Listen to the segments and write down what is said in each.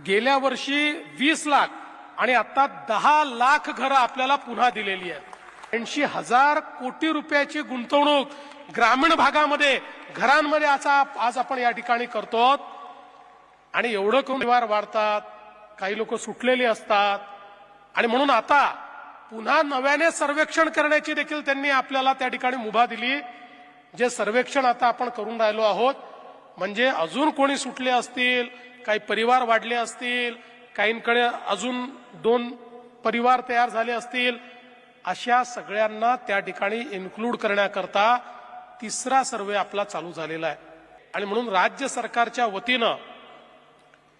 गेल्या वर्षी 20 लाख आणि आता 10 लाख घरं आपल्याला पुन्हा दिलेली आहेत। 80,000 कोटी रुपयाची गुंतवणूक ग्रामीण भागामध्ये घरांमध्ये आज आपण या ठिकाणी करतो। आणि एवढं परिवार वाढतात, काही लोक सुटलेली असतात आणि म्हणून आता पुन्हा नव्याने सर्वेक्षण करण्याची देखील त्यांनी आपल्याला त्या ठिकाणी मुभा दिली। जे सर्वेक्षण आता आपण करून राहिलो आहोत म्हणजे अजून कोणी सुटले असतील, काही परिवार वाढले असतील, काहींकडे अजून 2 परिवार तयार झाले असतील, अशा सगळ्यांना त्या ठिकाणी इन्क्लूड करण्याकरता तिसरा सर्वे आपला चालू झालेला आहे। आणि म्हणून राज्य सरकारच्या वतीनं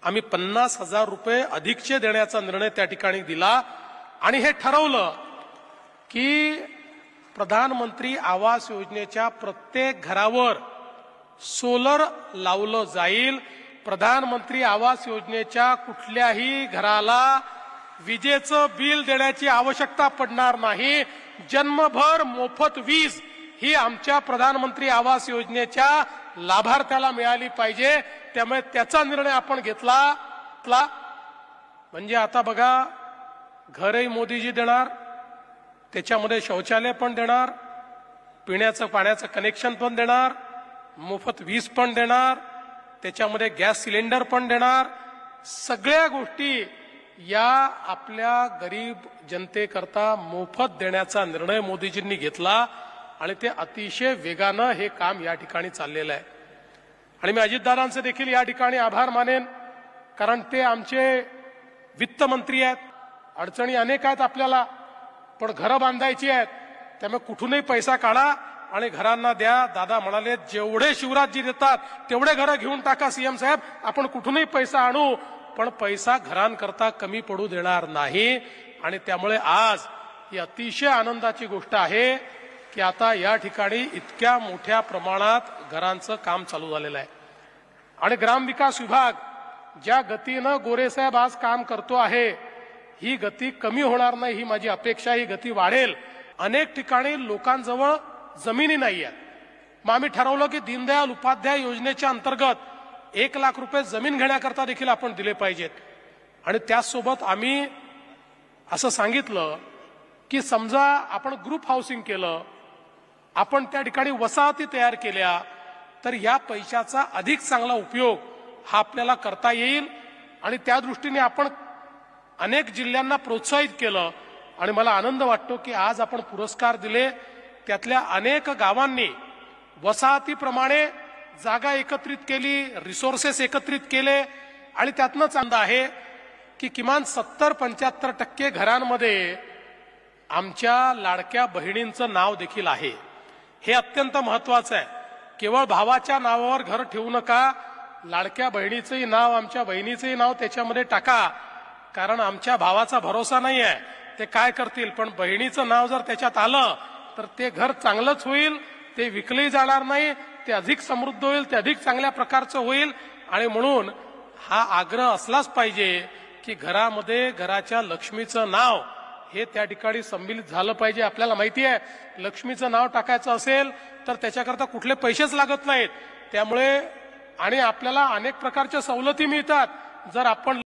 आम्ही 50,000 रुपये अधिकचे देण्याचा निर्णय त्या ठिकाणी दिला आणि हे ठरवलं की प्रधानमंत्री आवास योजनेच्या प्रत्येक घरावर सोलर लावलं जाईल। प्रधानमंत्री आवास योजनेच्या कुठल्याही घराला विजेचं बिल देण्याची आवश्यकता पडणार नाही। जन्मभर मोफत वीज ही आमच्या प्रधानमंत्री आवास योजनेच्या लाभार्थ्याला मिळाली पाहिजे। त्यामुळे त्याचा निर्णय आपण घेतला। म्हणजे आता बघा, घरही मोदीजी देणार, त्याच्यामध्ये शौचालय पण देणार, पिण्याचं पाण्याचं कनेक्शन पण देणार, मोफत वीज पण देणार, त्याच्यामध्ये गॅस सिलेंडर पण देणार। सगळ्या गोष्टी या आपल्या गरीब जनतेकरता मोफत देण्याचा निर्णय मोदीजींनी घेतला आणि ते अतिशय वेगानं हे काम या ठिकाणी चाललेलं आहे। आणि मी अजितदादांचे देखील या ठिकाणी आभार मानेन, कारण ते आमचे वित्त मंत्री आहेत। अडचणी अनेक आहेत आपल्याला, पण घरं बांधायची आहेत, त्यामुळे कुठूनही पैसा काढा आणि घरांना द्या। दादा म्हणाले जेवढे शिवराजजी देतात तेवढे घरं घेऊन टाका सीएम साहेब, आपण कुठूनही पैसा आणू पण पैसा घरांकरता कमी पडू देणार नाही। आणि त्यामुळे आज ही अतिशय आनंदाची गोष्ट आहे की आता या ठिकाणी इतक्या मोठ्या प्रमाणात घरांचं काम चालू झालेलं आहे। आणि ग्रामविकास विभाग ज्या गतीनं गोरेसाहेब आज काम करतो आहे, ही गती कमी होणार नाही, ही माझी अपेक्षा। ही गती वाढेल। अनेक ठिकाणी लोकांजवळ जमिनी नाही आहेत, मग आम्ही ठरवलं की दीनदयाल उपाध्याय योजनेच्या अंतर्गत 1 लाख रुपये जमीन घेण्याकरता देखील आपण दिले पाहिजेत। आणि त्याचसोबत आम्ही असं सांगितलं की समजा आपण ग्रुप हाऊसिंग केलं, आपण त्या ठिकाणी वसाहती तयार केल्या, तर या पैशाचा अधिक चांगला उपयोग हा आपल्याला करता येईल। आणि त्या दृष्टीने आपण अनेक जिल्ह्यांना प्रोत्साहित केलं आणि मला आनंद वाटतो की आज आपण पुरस्कार दिले। त्यातल्या अनेक गावांनी वसाहतीप्रमाणे जागा एकत्रित केली, रिसोर्सेस एकत्रित केले आणि त्यातनंच आनंद आहे की किमान 70-75% घरांमध्ये आमच्या लाडक्या बहिणींचं नाव देखील आहे। हे अत्यंत महत्वाचं आहे। केवळ भावाच्या नावावर घर ठेवू नका, लाडक्या बहिणीचंही नाव, आमच्या बहिणीचंही नाव त्याच्यामध्ये टाका, कारण आमच्या भावाचा भरोसा नाही आहे, ते काय करतील। पण बहिणीचं नाव जर त्याच्यात आलं तर ते घर चांगलंच होईल, ते विकले जाणार नाही, ते अधिक समृद्ध होईल, ते अधिक चांगल्या प्रकारचं होईल। आणि म्हणून हा आग्रह असलाच पाहिजे की घरामध्ये घराच्या लक्ष्मीचं नाव हे त्या ठिकाणी सम्मिलित झालं पाहिजे। आपल्याला माहिती आहे लक्ष्मीचं नाव टाकायचं असेल तर त्याच्याकरता कुठले पैसेच लागत नाहीत, त्यामुळे आणि आपल्याला अनेक प्रकारच्या सवलती मिळतात जर आपण